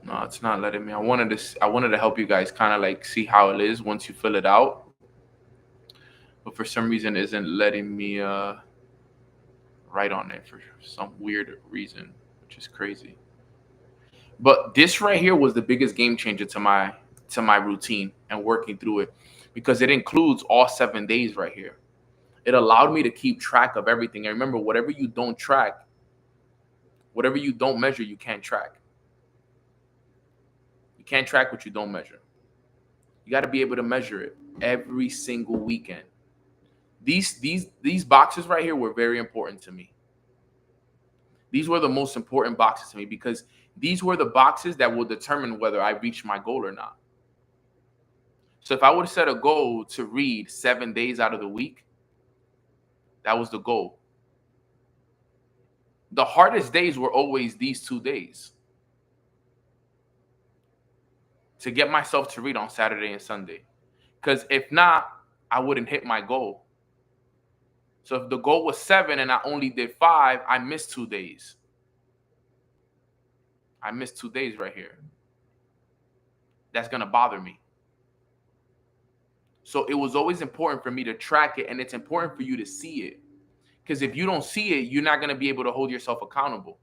No, it's not letting me. I wanted to help you guys kind of like see how it is once you fill it out. But for some reason, it isn't letting me write on it for some weird reason, which is crazy. But this right here was the biggest game changer to my routine and working through it, because it includes all 7 days right here. It allowed me to keep track of everything. And remember, whatever you don't track, whatever you don't measure, you can't track. You can't track what you don't measure. You got to be able to measure it every single weekend. These boxes right here were very important to me. These were the most important boxes to me, because these were the boxes that will determine whether I reach my goal or not. So if I would set a goal to read 7 days out of the week, that was the goal. The hardest days were always these 2 days. To get myself to read on Saturday and Sunday. Because if not, I wouldn't hit my goal. So if the goal was 7 and I only did 5, I missed 2 days. I missed 2 days right here. That's going to bother me. So it was always important for me to track it, and it's important for you to see it. Because if you don't see it, you're not going to be able to hold yourself accountable.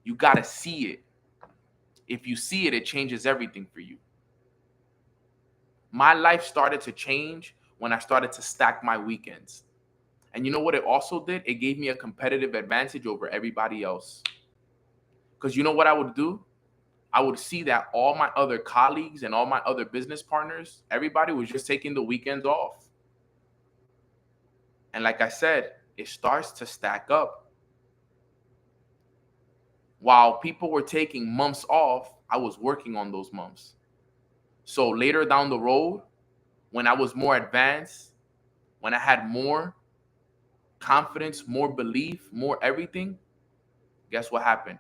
You got to see it. If you see it, it changes everything for you. My life started to change when I started to stack my weekends. And you know what it also did? It gave me a competitive advantage over everybody else. Because you know what I would do? I would see that all my other colleagues and all my other business partners, everybody was just taking the weekends off. And like I said, it starts to stack up. While people were taking months off, I was working on those months. So later down the road, when I was more advanced, when I had more confidence, more belief, more everything, guess what happened?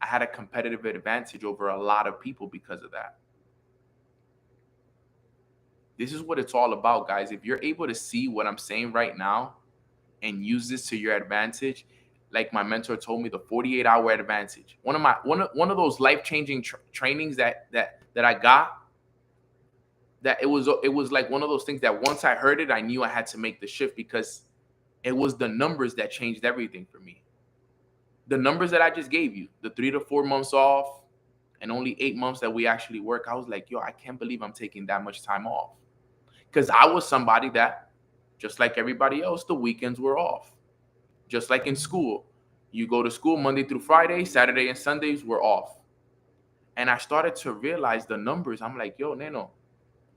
I had a competitive advantage over a lot of people because of that. This is what it's all about, guys. If you're able to see what I'm saying right now and use this to your advantage, like my mentor told me, the 48-hour advantage. One of those life-changing trainings that I got, that it was like one of those things that once I heard it, I knew I had to make the shift, because it was the numbers that changed everything for me. The numbers that I just gave you, the 3 to 4 months off and only 8 months that we actually work, I was like, yo, I can't believe I'm taking that much time off. Because I was somebody that, just like everybody else, the weekends were off. Just like in school, you go to school Monday through Friday, Saturday and Sundays were off. And I started to realize the numbers. I'm like, yo, Neno,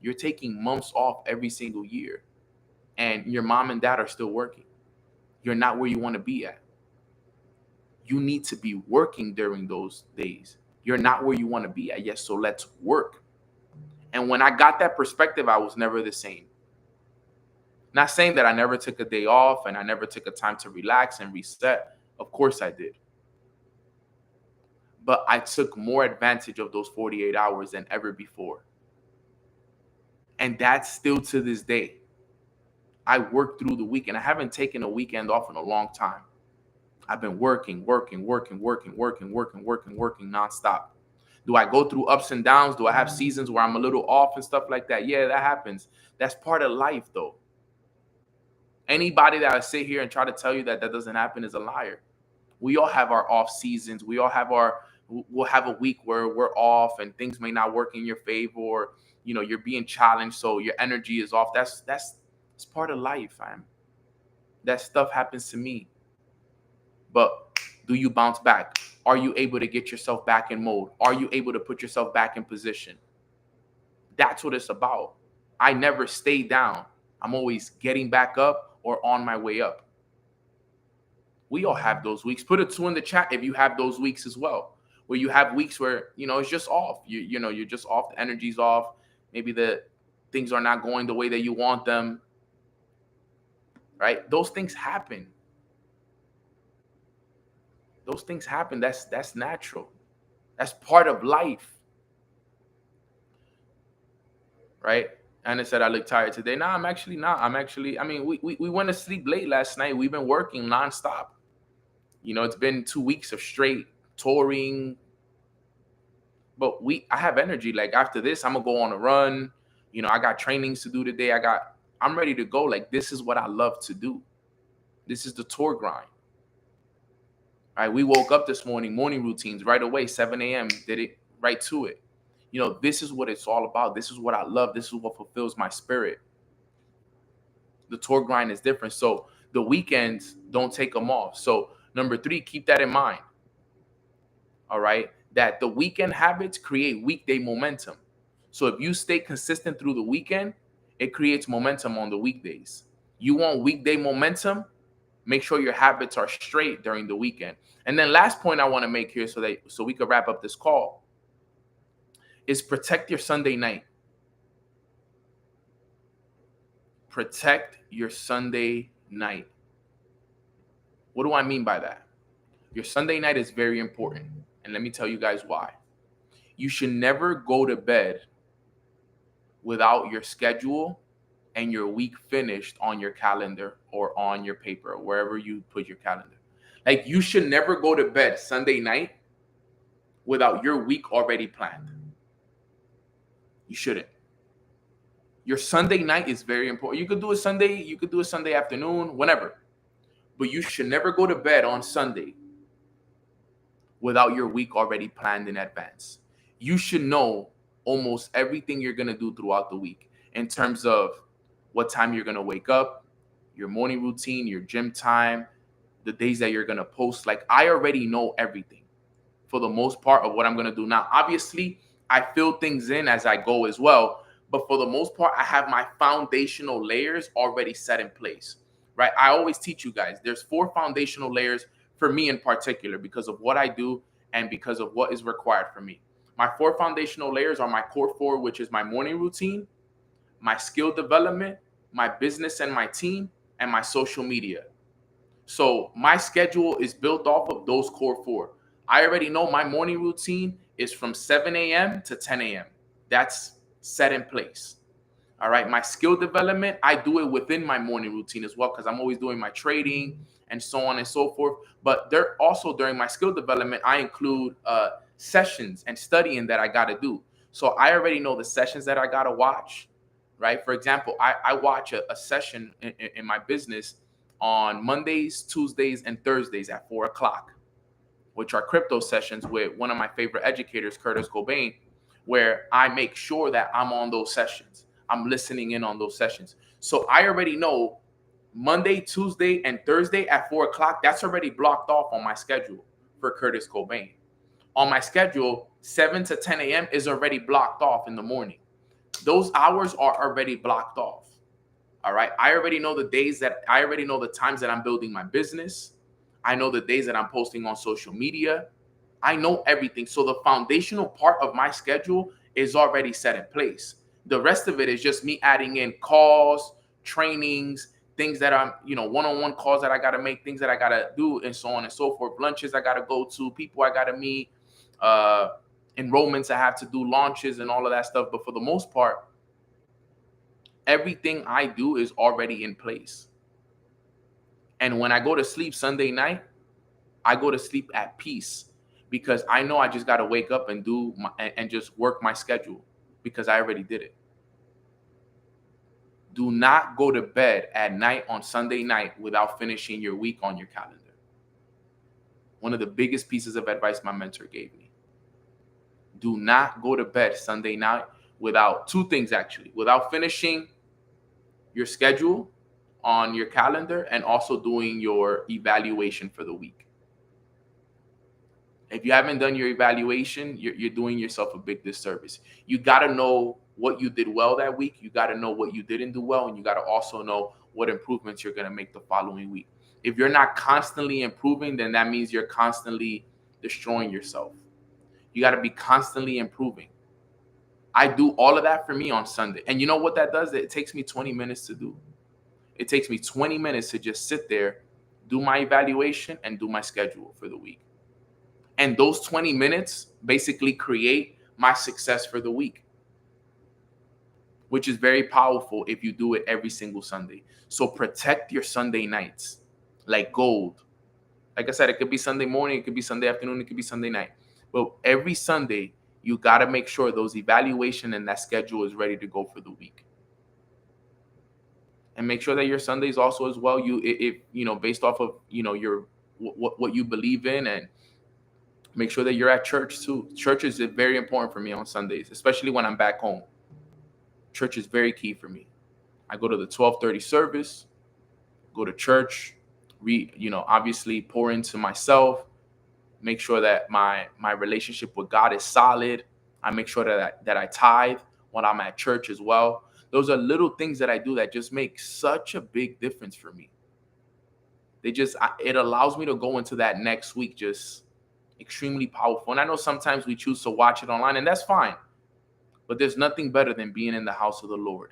you're taking months off every single year, and your mom and dad are still working. You're not where you want to be at. You need to be working during those days. You're not where you want to be at. Yes, so let's work. And when I got that perspective, I was never the same. Not saying that I never took a day off and I never took a time to relax and reset. Of course I did. But I took more advantage of those 48 hours than ever before. And that's still to this day. I work through the weekend. I haven't taken a weekend off in a long time. I've been working nonstop. Do I go through ups and downs? Do I have seasons where I'm a little off and stuff like that? Yeah, that happens. That's part of life, though. Anybody that I sit here and try to tell you that that doesn't happen is a liar. We all have our off seasons. We'll have a week where we're off and things may not work in your favor, or you're being challenged, so your energy is off. That's part of life, fam. That stuff happens to me. But do you bounce back? Are you able to get yourself back in mode? Are you able to put yourself back in position? That's what it's about. I never stay down. I'm always getting back up or on my way up. We all have those weeks. Put a 2 in the chat if you have those weeks as well, where you have weeks where, it's just off. You're just off. The energy's off. Maybe the things are not going the way that you want them. Right? Those things happen. Those things happen. That's natural. That's part of life. Right? Anna said, I look tired today. No, I'm actually not. We went to sleep late last night. We've been working nonstop. It's been 2 weeks of straight touring. But I have energy. Like after this, I'm gonna go on a run. I got trainings to do today. I'm ready to go. Like, this is what I love to do. This is the tour grind. All right, we woke up this morning routines right away, 7 a.m. Did it right to it. This is what it's all about. This is what I love. This is what fulfills my spirit. The tour grind is different. So the weekends, don't take them off. So number 3, keep that in mind. All right, that the weekend habits create weekday momentum. So if you stay consistent through the weekend, it creates momentum on the weekdays. You want weekday momentum? Make sure your habits are straight during the weekend. And then last point I want to make here so we could wrap up this call is protect your Sunday night. Protect your Sunday night. What do I mean by that? Your Sunday night is very important. And let me tell you guys why. You should never go to bed without your schedule and your week finished on your calendar or on your paper or wherever you put your calendar. Like, you should never go to bed Sunday night without your week already planned. You shouldn't. Your Sunday night is very important. You could do a Sunday afternoon, whenever. But you should never go to bed on Sunday without your week already planned in advance. You should know almost everything you're going to do throughout the week in terms of what time you're going to wake up, your morning routine, your gym time, the days that you're going to post. Like, I already know everything for the most part of what I'm going to do. Now, obviously, I fill things in as I go as well. But for the most part, I have my foundational layers already set in place, right? I always teach you guys, there's 4 foundational layers for me in particular because of what I do and because of what is required for me. My 4 foundational layers are my core 4, which is my morning routine, my skill development, my business and my team, and my social media. So my schedule is built off of those core 4. I already know my morning routine is from 7 a.m. to 10 a.m. That's set in place. All right. My skill development, I do it within my morning routine as well because I'm always doing my trading and so on and so forth. But there also during my skill development, I include sessions and studying that I got to do. So I already know the sessions that I got to watch. Right. For example, I watch a session in my business on Mondays, Tuesdays, and Thursdays at 4 o'clock, which are crypto sessions with one of my favorite educators, Curtis Cobain, where I make sure that I'm on those sessions. I'm listening in on those sessions. So I already know Monday, Tuesday, and Thursday at 4 o'clock, that's already blocked off on my schedule for Curtis Cobain. On my schedule, 7 to 10 a.m. is already blocked off in the morning. Those hours are already blocked off. All right. I already know the times that I'm building my business. I know the days that I'm posting on social media. I know everything. So the foundational part of my schedule is already set in place. The rest of it is just me adding in calls, trainings, things that I'm, one-on-one calls that I got to make, things that I got to do, and so on and so forth. Lunches I got to go to, people I got to meet, uh, enrollments I have to do, launches and all of that stuff. But for the most part, everything I do is already in place. And when I go to sleep Sunday night, I go to sleep at peace because I know I just got to wake up and and just work my schedule because I already did it. Do not go to bed at night on Sunday night without finishing your week on your calendar. One of the biggest pieces of advice my mentor gave me. Do not go to bed Sunday night without two things, actually, without finishing your schedule on your calendar and also doing your evaluation for the week. If you haven't done your evaluation, you're doing yourself a big disservice. You got to know what you did well that week. You got to know what you didn't do well. And you got to also know what improvements you're going to make the following week. If you're not constantly improving, then that means you're constantly destroying yourself. You got to be constantly improving. I do all of that for me on Sunday. And you know what that does? It takes me 20 minutes to do. It takes me 20 minutes to just sit there, do my evaluation, and do my schedule for the week. And those 20 minutes basically create my success for the week, which is very powerful if you do it every single Sunday. So protect your Sunday nights like gold. Like I said, it could be Sunday morning, it could be Sunday afternoon, it could be Sunday night. But every Sunday, you got to make sure those evaluation and that schedule is ready to go for the week. And make sure that your Sundays also as well, based off of, your what you believe in, and make sure that you're at church too. Church is very important for me on Sundays, especially when I'm back home. Church is very key for me. I go to the 12:30 service, go to church, obviously pour into myself, make sure that my relationship with God is solid. I make sure that I tithe when I'm at church as well. Those are little things that I do that just make such a big difference for me. It allows me to go into that next week just extremely powerful. And I know sometimes we choose to watch it online, and that's fine. But there's nothing better than being in the house of the Lord.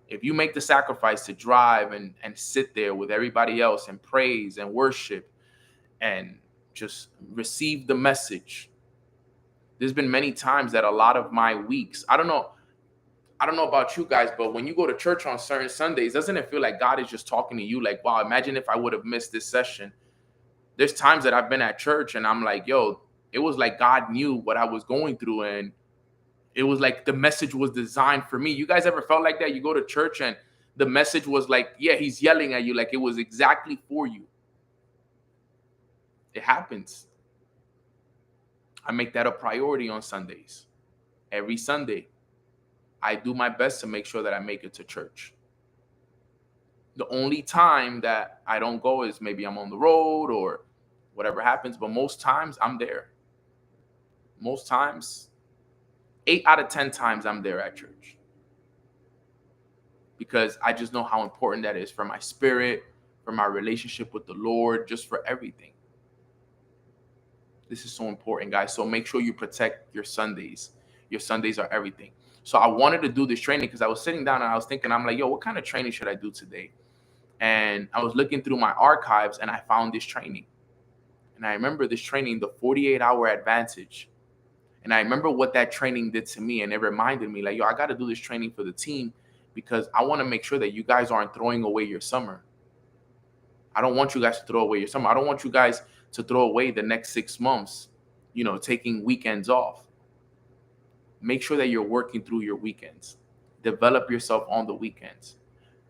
If you make the sacrifice to drive and sit there with everybody else and praise and worship and just receive the message. There's been many times that a lot of my weeks, I don't know about you guys, but when you go to church on certain Sundays, doesn't it feel like God is just talking to you? Like, wow, imagine if I would have missed this session. There's times that I've been at church and I'm like, yo, it was like God knew what I was going through, and it was like the message was designed for me. You guys ever felt like that? You go to church and the message was like, yeah, he's yelling at you, like it was exactly for you. It happens. I make that a priority on Sundays. Every Sunday, I do my best to make sure that I make it to church. The only time that I don't go is maybe I'm on the road or whatever happens, but most times I'm there. Most times, 8 out of 10 times I'm there at church. Because I just know how important that is for my spirit, for my relationship with the Lord, just for everything. This is so important, guys. So make sure you protect your Sundays. Your Sundays are everything. So I wanted to do this training because I was sitting down and I was thinking, I'm like, yo, what kind of training should I do today? And I was looking through my archives and I found this training. And I remember this training, the 48-hour advantage. And I remember what that training did to me. And it reminded me, like, yo, I got to do this training for the team because I want to make sure that you guys aren't throwing away your summer. I don't want you guys to throw away your summer. I don't want you guys to throw away the next 6 months, taking weekends off. Make sure that you're working through your weekends. Develop yourself on the weekends.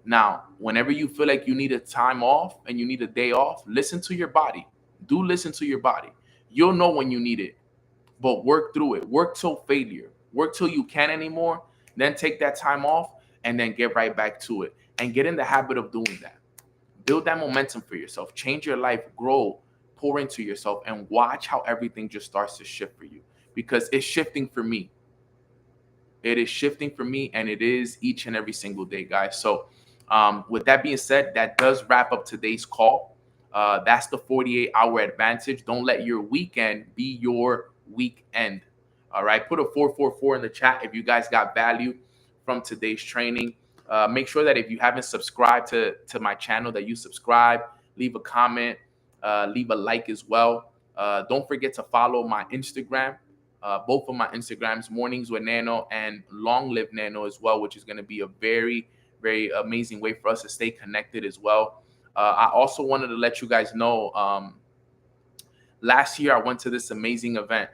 Now, whenever you feel like you need a time off and you need a day off, listen to your body. Do listen to your body. You'll know when you need it, but work through it. Work till failure. Work till you can't anymore. Then take that time off and then get right back to it and get in the habit of doing that. Build that momentum for yourself. Change your life. Grow. Pour into yourself and watch how everything just starts to shift for you, because it's shifting for me. It is shifting for me, and it is each and every single day, guys. So with that being said, that does wrap up today's call. That's the 48-hour advantage. Don't let your weekend be your weekend. All right, put a 444 in the chat if you guys got value from today's training. Make sure that if you haven't subscribed to my channel, that you subscribe, leave a comment, leave a like as well. Don't forget to follow my Instagram, both of my Instagrams, Mornings with Nano and Long Live Nano as well, which is going to be a very, very amazing way for us to stay connected as well. I also wanted to let you guys know, last year I went to this amazing event.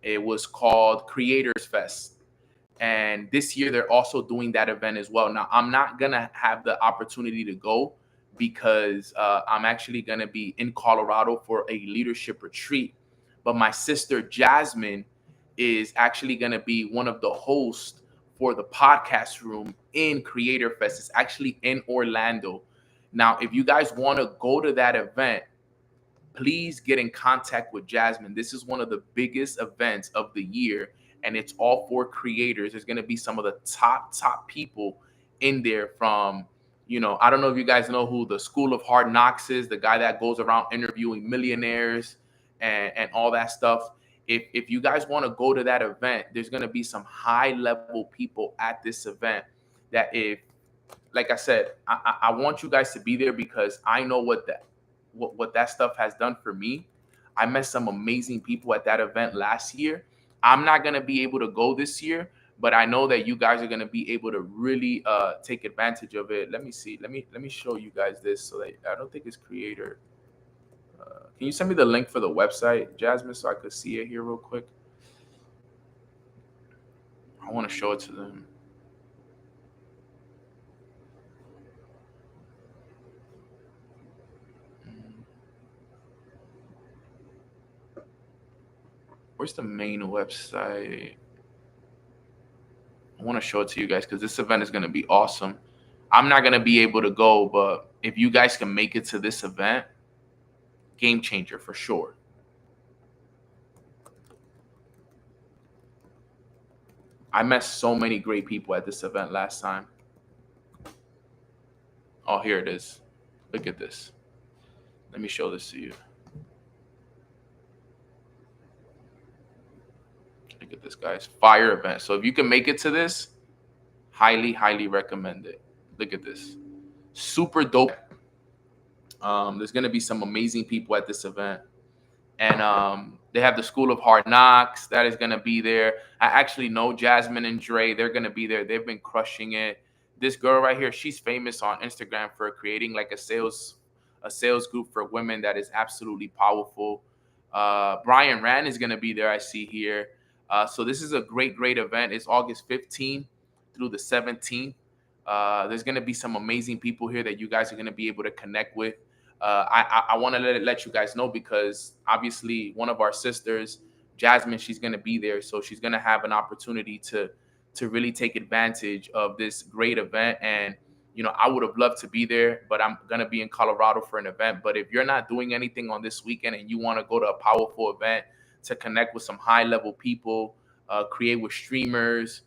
It was called Creators Fest. And this year they're also doing that event as well. Now, I'm not going to have the opportunity to go because I'm actually going to be in Colorado for a leadership retreat. But my sister Jasmine is actually going to be one of the hosts for the podcast room in Creator Fest. It's actually in Orlando. Now, if you guys want to go to that event, please get in contact with Jasmine. This is one of the biggest events of the year, and it's all for creators. There's going to be some of the top people in there from, I don't know if you guys know who the School of Hard Knocks is, the guy that goes around interviewing millionaires and all that stuff. If you guys want to go to that event, there's going to be some high level people at this event that like I said, I want you guys to be there because I know what that stuff has done for me. I met some amazing people at that event last year. I'm not going to be able to go this year, but I know that you guys are going to be able to really take advantage of it. Let me see. Let me show you guys this. So that I don't think it's Creator. Can you send me the link for the website, Jasmine, so I could see it here real quick? I want to show it to them. Where's the main website? I want to show it to you guys because this event is going to be awesome. I'm not going to be able to go, but if you guys can make it to this event, game changer for sure. I met so many great people at this event last time. Oh, here it is. Look at this. Let me show this to you. Look at this, guys. Fire event. So if you can make it to this, highly, highly recommend it. Look at this. Super dope. There's going to be some amazing people at this event. And they have the School of Hard Knocks that is going to be there. I actually know Jasmine and Dre. They're going to be there. They've been crushing it. This girl right here, she's famous on Instagram for creating like a sales group for women that is absolutely powerful. Brian Rand is going to be there, I see here. So this is a great, great event. It's August 15th through the 17th. There's going to be some amazing people here that you guys are going to be able to connect with. I want to let you guys know because obviously one of our sisters, Jasmine, she's going to be there. So she's going to have an opportunity to really take advantage of this great event. And, I would have loved to be there, but I'm going to be in Colorado for an event. But if you're not doing anything on this weekend and you want to go to a powerful event to connect with some high level people, create with streamers,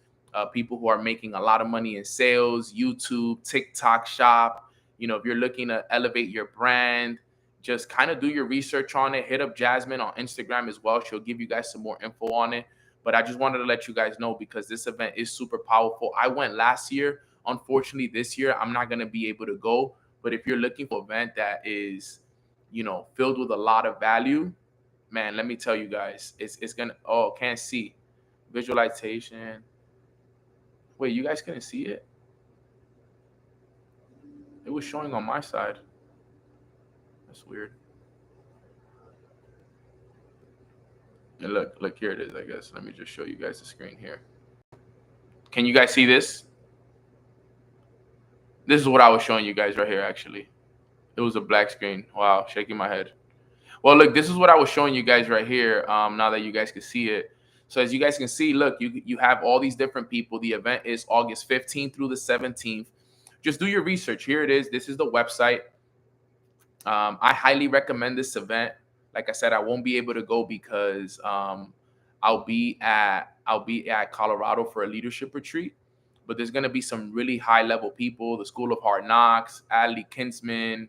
people who are making a lot of money in sales, YouTube, TikTok shop, if you're looking to elevate your brand, just kind of do your research on it. Hit up Jasmine on Instagram as well. She'll give you guys some more info on it. But I just wanted to let you guys know because this event is super powerful. I went last year. Unfortunately, this year, I'm not going to be able to go. But if you're looking for an event that is, filled with a lot of value, man, let me tell you guys, it's going to, can't see. Visualization. Wait, you guys couldn't see it? It was showing on my side. That's weird. And look, here it is, I guess. Let me just show you guys the screen here. Can you guys see this? This is what I was showing you guys right here, actually. It was a black screen. Wow, shaking my head. Well, look, this is what I was showing you guys right here, now that you guys can see it. So as you guys can see, look, you have all these different people. The event is August 15th through the 17th. Just do your research. Here it is. This is the website. I highly recommend this event. Like I said, I won't be able to go because I'll be at Colorado for a leadership retreat. But there's going to be some really high level people. The School of Hard Knocks, Adley Kinsman,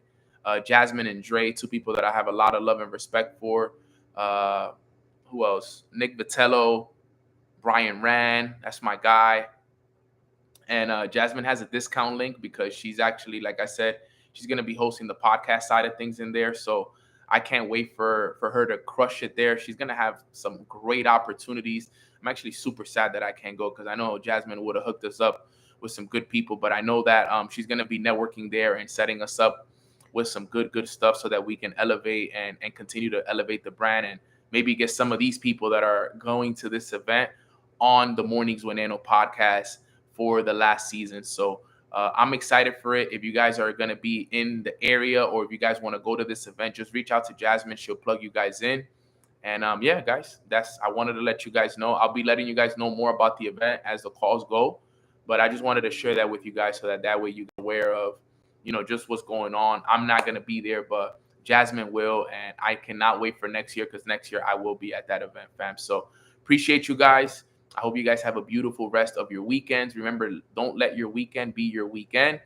Jasmine and Dre, two people that I have a lot of love and respect for. Who else? Nick Vitello. Brian Rand, that's my guy. And Jasmine has a discount link because she's actually, like I said, she's going to be hosting the podcast side of things in there. So I can't wait for her to crush it there. She's going to have some great opportunities. I'm actually super sad that I can't go because I know Jasmine would have hooked us up with some good people, but I know that she's going to be networking there and setting us up with some good stuff so that we can elevate and continue to elevate the brand and maybe get some of these people that are going to this event on the Mornings with Nano podcast for the last season. So I'm excited for it. If you guys are going to be in the area or if you guys want to go to this event, just reach out to Jasmine. She'll plug you guys in. And yeah, guys, I wanted to let you guys know. I'll be letting you guys know more about the event as the calls go. But I just wanted to share that with you guys so that way you're aware of, just what's going on. I'm not going to be there, but Jasmine will. And I cannot wait for next year because next year I will be at that event, fam. So appreciate you guys. I hope you guys have a beautiful rest of your weekends. Remember, don't let your weekend be your weekend.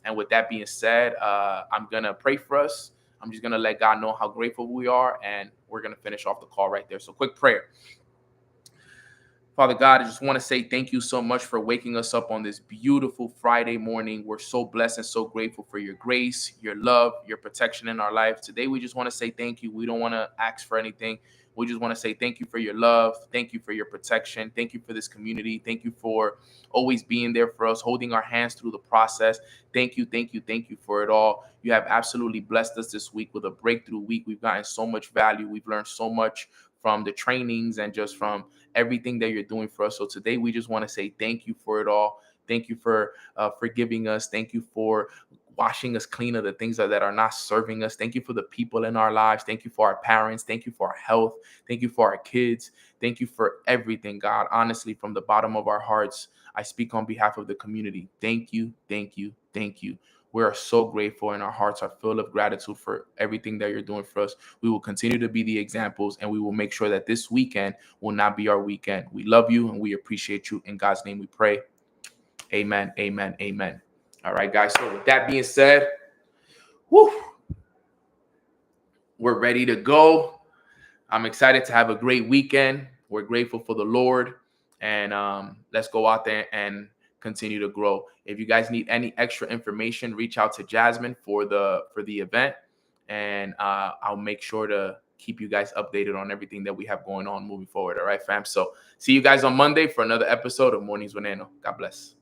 And with that being said, I'm going to pray for us. I'm just going to let God know how grateful we are. And we're going to finish off the call right there. So quick prayer. Father God, I just want to say thank you so much for waking us up on this beautiful Friday morning. We're so blessed and so grateful for your grace, your love, your protection in our life. Today, we just want to say thank you. We don't want to ask for anything. We just want to say thank you for your love. Thank you for your protection. Thank you for this community. Thank you for always being there for us, holding our hands through the process. Thank you for it all. You have absolutely blessed us this week with a breakthrough week. We've gotten so much value. We've learned so much from the trainings and just from everything that you're doing for us. So today we just want to say thank you for it all. Thank you for forgiving us. Thank you for washing us clean of the things that are not serving us. Thank you for the people in our lives. Thank you for our parents. Thank you for our health. Thank you for our kids. Thank you for everything, God. Honestly, from the bottom of our hearts, I speak on behalf of the community. Thank you. We are so grateful and our hearts are full of gratitude for everything that you're doing for us. We will continue to be the examples and we will make sure that this weekend will not be our weekend. We love you and we appreciate you. In God's name we pray. Amen. All right, guys. So with that being said, we're ready to go. I'm excited to have a great weekend. We're grateful for the Lord. And let's go out there and continue to grow. If you guys need any extra information, reach out to Jasmine for the event. And I'll make sure to keep you guys updated on everything that we have going on moving forward. All right, fam. So see you guys on Monday for another episode of Mornings with Nano. God bless.